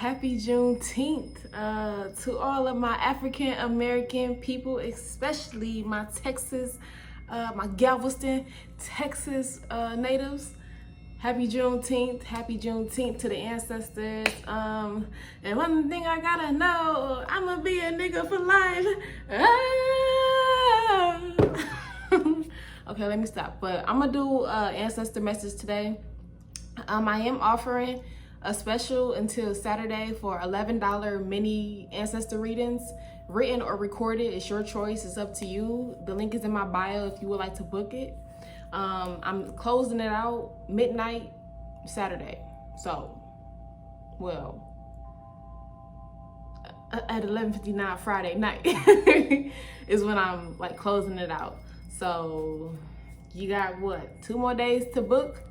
Happy Juneteenth to all of my African American people, especially my Texas, my Galveston, Texas natives. Happy Juneteenth to the ancestors. And one thing I gotta know, I'ma be a nigga for life. Okay, let me stop. But I'm gonna do ancestor message today. I am offering a special until Saturday for $11 mini ancestor readings, written or recorded. It's your choice. It's up to you. The link is in my bio if you would like to book it. I'm closing it out midnight Saturday. So, well, at 11:59 Friday night is when I'm like closing it out. So you got what, 2 more days to book?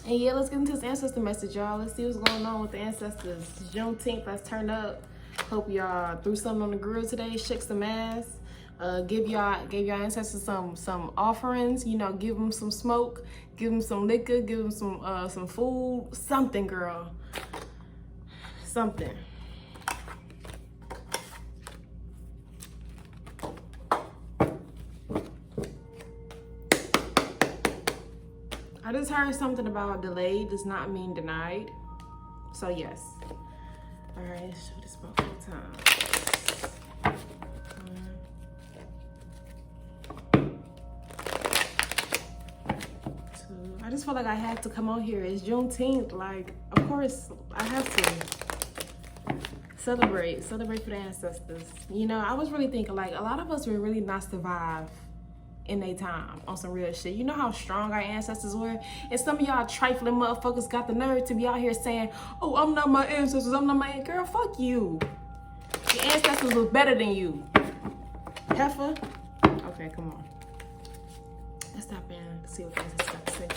And yeah, let's get into this ancestor message, y'all. Let's see what's going on with the ancestors. It's Juneteenth, let's turn up. Hope y'all threw something on the grill today, shook some ass. Gave y'all ancestors some offerings. You know, give them some smoke, give them some liquor, give them some food, something, girl, something. I just heard something about delayed does not mean denied. So yes. All right, let's show this multiple times. I just felt like I had to come on here. It's Juneteenth. Like, of course, I have to celebrate for the ancestors. You know, I was really thinking, like, a lot of us will really not survive in their time on some real shit. You know how strong our ancestors were? And some of y'all trifling motherfuckers got the nerve to be out here saying, oh, I'm not my ancestors, I'm not my girl. Fuck you. Your ancestors was better than you. Heifer? Okay, come on. Let's stop in and see what the ancestors got to say.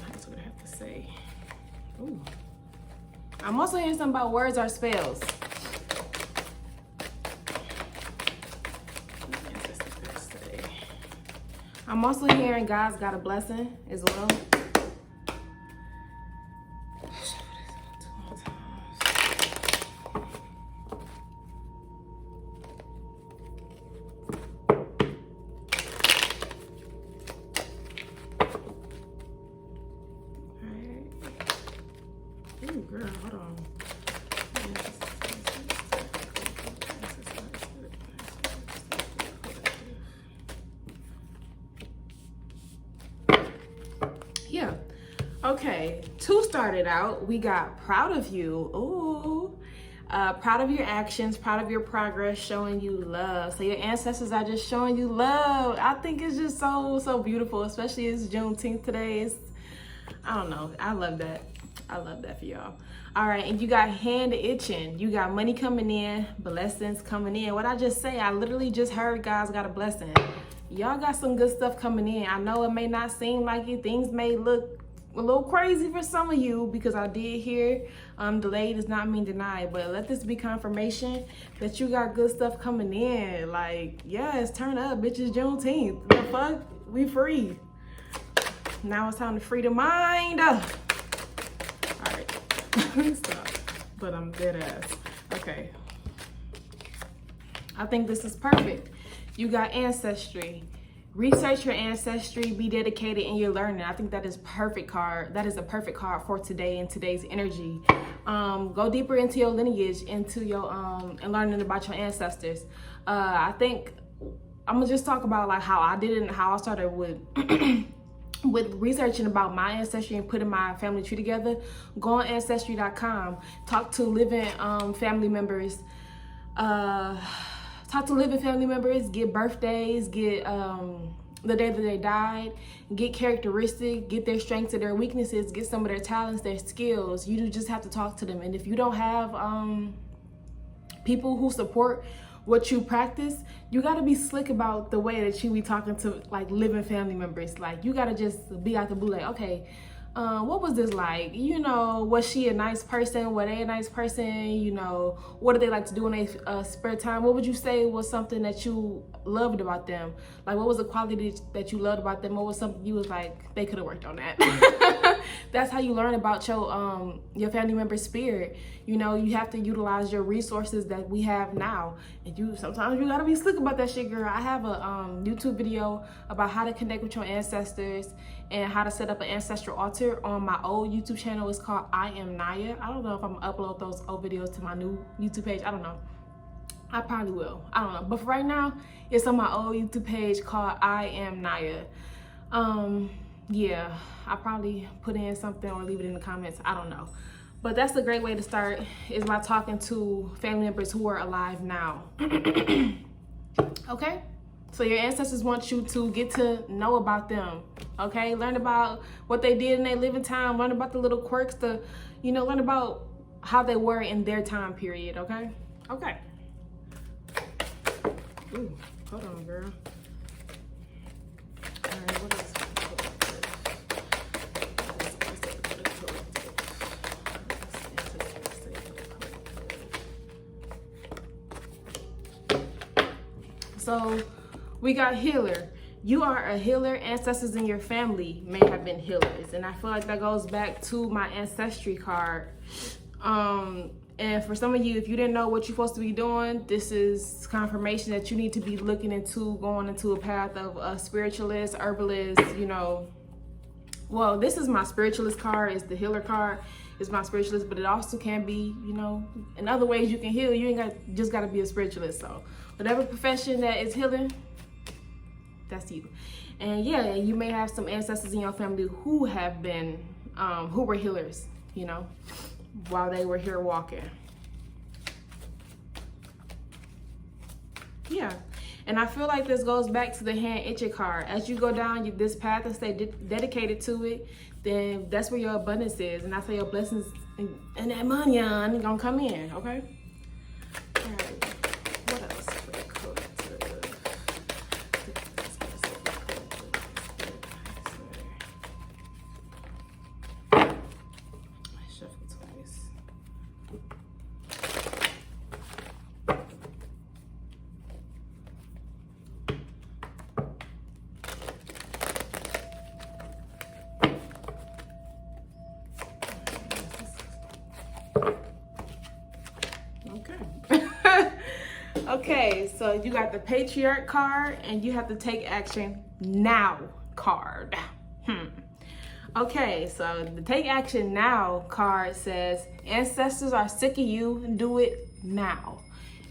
Let's what I have to say. Ooh. I'm also hearing something about words are spells. I'm also hearing God's got a blessing as well. Ooh, girl, hold on. Yeah. Okay, 2 started out. We got proud of you. Ooh. Proud of your actions, proud of your progress, showing you love. So your ancestors are just showing you love. I think it's just so beautiful, especially it's Juneteenth today. I don't know. I love that. I love that for y'all. All right, and you got hand itching. You got money coming in, blessings coming in. What I just say, I literally just heard God's got a blessing. Y'all got some good stuff coming in. I know it may not seem like it. Things may look a little crazy for some of you because I did hear delayed does not mean denied. But let this be confirmation that you got good stuff coming in. Like, yes, turn up, bitches. Juneteenth. The fuck? We free. Now it's time to free the mind. All right. Stop. But I'm dead ass. Okay. I think this is perfect. You got ancestry. Research your ancestry. Be dedicated in your learning. I think that is perfect card. That is a perfect card for today and today's energy. Go deeper into your lineage, into your and learning about your ancestors. I think I'm gonna just talk about like how I did it and how I started with with researching about my ancestry and putting my family tree together. Go on ancestry.com. Talk to living family members. Talk to living family members, get birthdays, get the day that they died, get characteristics, get their strengths and their weaknesses, get some of their talents, their skills. You just have to talk to them. And if you don't have people who support what you practice, you gotta be slick about the way that you be talking to like living family members. Like, you gotta just be out the blue like, okay, what was this like? You know, was she a nice person? Were they a nice person? You know, what do they like to do in their spare time? What would you say was something that you loved about them? Like, what was a quality that you loved about them? What was something you was like, they could have worked on that? That's how you learn about your family member's spirit. You know, you have to utilize your resources that we have now. And sometimes you gotta be slick about that shit, girl. I have a YouTube video about how to connect with your ancestors and how to set up an ancestral altar on my old YouTube channel. It's called I Am Naya. I don't know if I'm gonna upload those old videos to my new YouTube page. I don't know. I probably will. I don't know. But for right now, it's on my old YouTube page called I Am Naya. Yeah, I'll probably put in something or leave it in the comments. I don't know. But that's a great way to start, is by talking to family members who are alive now. Okay? So your ancestors want you to get to know about them. Okay? Learn about what they did in their living time. Learn about the little quirks, learn about how they were in their time period. Okay? Okay. Ooh, hold on, girl. All right, what else? So we got healer. You are a healer. Ancestors in your family may have been healers. And I feel like that goes back to my ancestry card. And for some of you, if you didn't know what you're supposed to be doing, this is confirmation that you need to be looking into going into a path of a spiritualist, herbalist, Well, this is my spiritualist card. It's the healer card. It's my spiritualist, but it also can be, in other ways you can heal. You ain't just got to be a spiritualist. So whatever profession that is healing, that's you. And yeah, you may have some ancestors in your family who have been, who were healers, while they were here walking. Yeah. And I feel like this goes back to the hand itching card. As you go down this path and stay dedicated to it, then that's where your abundance is. And that's where your blessings and that money on gonna come in, okay? All right. What else? Okay, so you got the patriarch card and you have to take action now card. Okay, so the take action now card says ancestors are sick of you, do it now.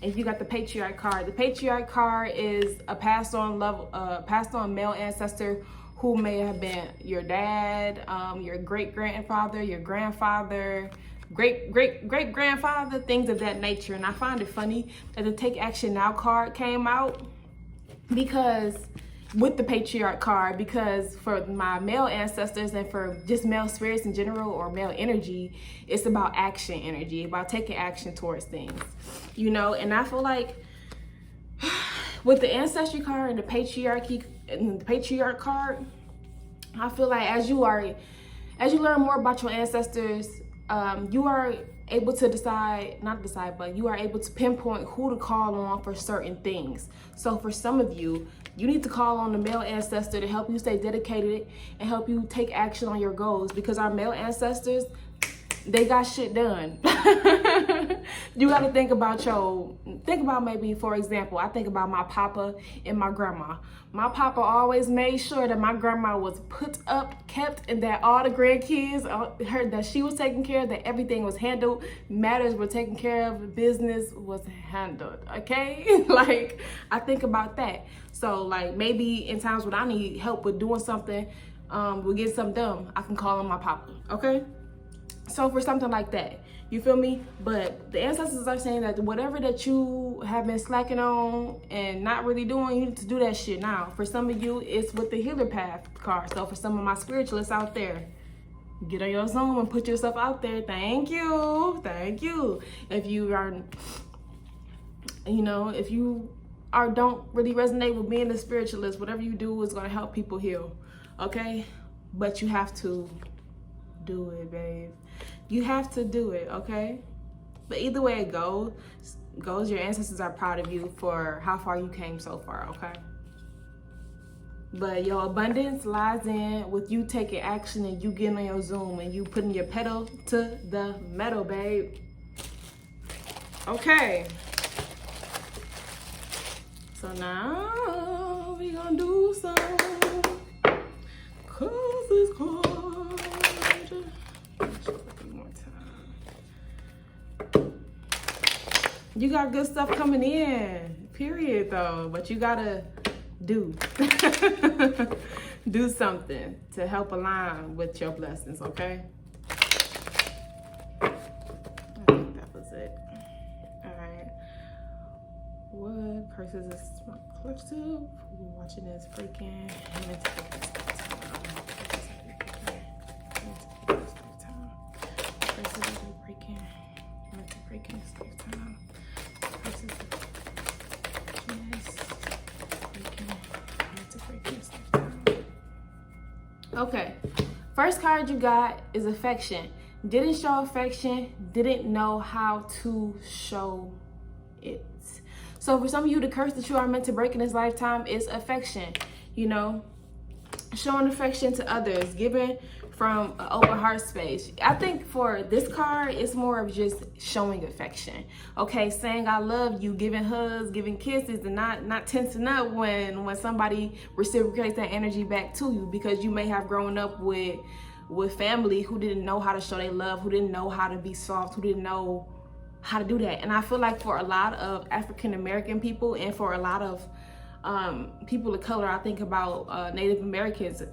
And you got the patriarch card. The patriarch card is a passed on male ancestor who may have been your dad, your great grandfather, your grandfather, great grandfather, things of that nature. And I find it funny that the take action now card came out because with the patriarch card, because for my male ancestors and for just male spirits in general or male energy, it's about action energy, about taking action towards things, and I feel like with the ancestry card and the patriarch card, I feel like as you learn more about your ancestors, you are able to but you are able to pinpoint who to call on for certain things. So for some of you, you need to call on the male ancestor to help you stay dedicated and help you take action on your goals, because our male ancestors, they got shit done. You got to think about maybe, for example, I think about my papa and my grandma. My papa always made sure that my grandma was put up, kept, and that all the grandkids, that she was taken care of, that everything was handled, matters were taken care of, business was handled, okay? Like, I think about that. So, like, maybe in times when I need help with doing something, with getting something done, I can call on my papa, okay? So for something like that, you feel me? But the ancestors are saying that whatever that you have been slacking on and not really doing, you need to do that shit now. For some of you, it's with the healer path card. So for some of my spiritualists out there, get on your Zoom and put yourself out there. Thank you. Thank you. If you are, if you don't really resonate with being a spiritualist, whatever you do is going to help people heal. Okay? But you have to do it, babe. You have to do it, okay? But either way it goes, your ancestors are proud of you for how far you came so far, okay? But your abundance lies in with you taking action and you getting on your Zoom and you putting your pedal to the metal, babe. Okay. So now we gonna do some cause it's card. One more time. You got good stuff coming in, period though, but you gotta do do something to help align with your blessings, okay? I think that was it. All right. What curses is my collective? Watching this freaking. Okay, first card you got is affection. Didn't show affection, didn't know how to show it. So for some of you, the curse that you are meant to break in this lifetime is affection. You know, showing affection to others, giving from an open heart space. I think for this card, it's more of just showing affection. Okay, saying I love you, giving hugs, giving kisses, and not tensing up when somebody reciprocates that energy back to you, because you may have grown up with family who didn't know how to show their love, who didn't know how to be soft, who didn't know how to do that. And I feel like for a lot of African American people and for a lot of people of color, I think about Native Americans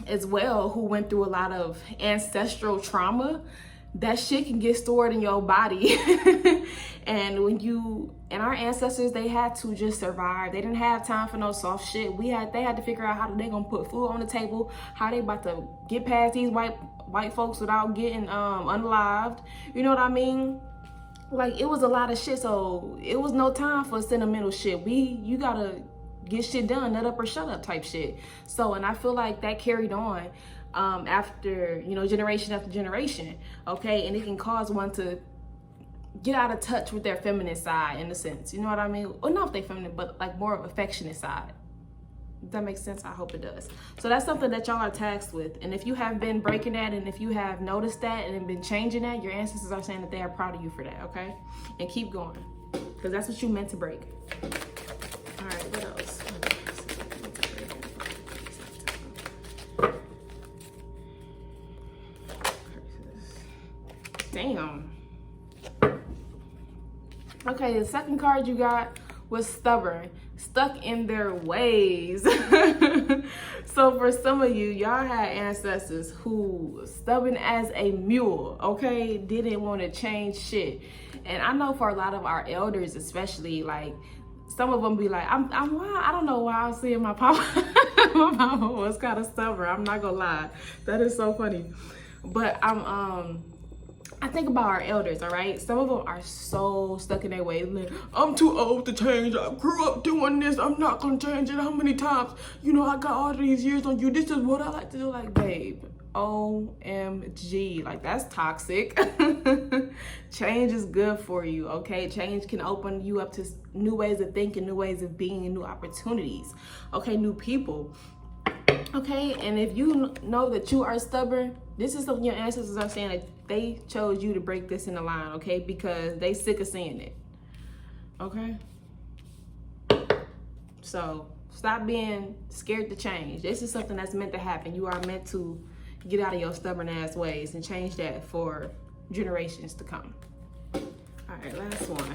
as well, who went through a lot of ancestral trauma. That shit can get stored in your body. And our ancestors, they had to just survive. They didn't have time for no soft shit. They had to figure out how they gonna put food on the table, how they about to get past these white folks without getting unalived. You know what I mean? Like, it was a lot of shit, so it was no time for sentimental shit. You gotta get shit done, nut up or shut up type shit. So, and I feel like that carried on after, generation after generation, okay? And it can cause one to get out of touch with their feminine side, in a sense. You know what I mean? Or not if they feminine, but like more of affectionate side. Does that make sense? I hope it does. So that's something that y'all are tasked with. And if you have been breaking that, and if you have noticed that and been changing that, your ancestors are saying that they are proud of you for that, okay? And keep going, because that's what you meant to break. All right, what else? Damn. Okay, the second card you got was stubborn, stuck in their ways. So for some of you, y'all had ancestors who stubborn as a mule, okay? Didn't want to change shit. And I know for a lot of our elders, especially, like, some of them be like, I don't know why I'm seeing my papa. My mama was kind of stubborn, I'm not gonna lie. That is so funny. But I think about our elders, all right? Some of them are so stuck in their ways. Like, I'm too old to change. I grew up doing this. I'm not gonna change it. How many times? I got all these years on you. This is what I like to do. Like, babe, OMG. Like, that's toxic. Change is good for you, okay? Change can open you up to new ways of thinking, new ways of being, new opportunities, okay? New people. Okay, and if you know that you are stubborn, this is something your ancestors are saying, that they chose you to break this in the line, okay? Because they sick of seeing it, okay? So stop being scared to change. This is something that's meant to happen. You are meant to get out of your stubborn ass ways and change that for generations to come. All right, last one.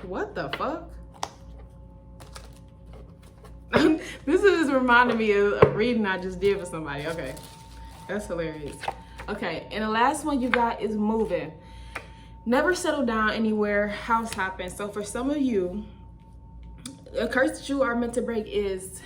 What the fuck? This is reminding me of a reading I just did for somebody. Okay, that's hilarious. Okay, and the last one you got is moving. Never settle down anywhere, house hopping. So for some of you, a curse that you are meant to break is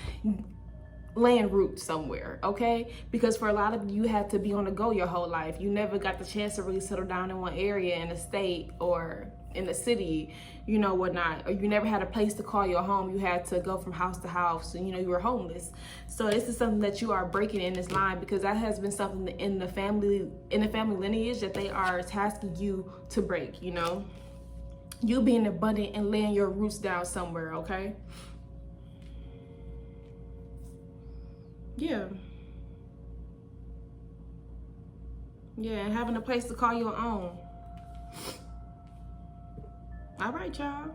laying roots somewhere, okay? Because for a lot of you had to be on the go your whole life. You never got the chance to really settle down in one area, in a state or in the city, whatnot. Or you never had a place to call your home. You had to go from house to house, and you were homeless. So this is something that you are breaking in this line, because that has been something in the family lineage that they are tasking you to break, you being abundant and laying your roots down somewhere, okay? Yeah. Yeah, and having a place to call your own. All right, y'all.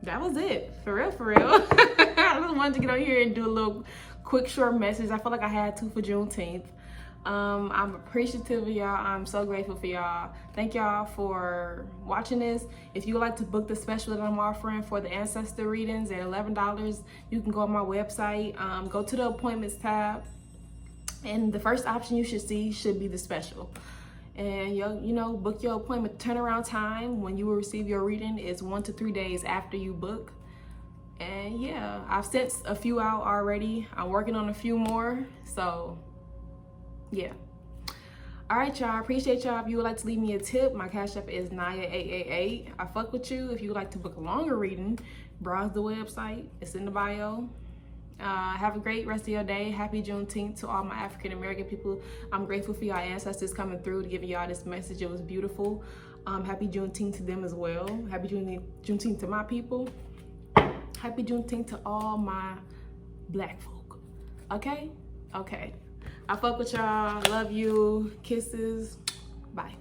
That was it. For real, for real. I just wanted to get on here and do a little quick, short message. I feel like I had to for Juneteenth. I'm appreciative of y'all. I'm so grateful for y'all. Thank y'all for watching this. If you would like to book the special that I'm offering for the Ancestor readings at $11, you can go on my website, go to the appointments tab, and the first option you should see should be the special. And you know, book your appointment. Turnaround time when you will receive your reading is 1 to 3 days after you book. And yeah, I've sent a few out already. I'm working on a few more, so yeah. All right, y'all. Appreciate y'all. If you would like to leave me a tip, my cash app is Naya888. I fuck with you. If you would like to book a longer reading, browse the website. It's in the bio. Have a great rest of your day. Happy Juneteenth to all my African American people. I'm grateful for y'all ancestors coming through to give y'all this message. It was beautiful. Happy Juneteenth to them as well. Happy Juneteenth to my people. Happy Juneteenth to all my Black folk. Okay? Okay. I fuck with y'all. Love you. Kisses. Bye.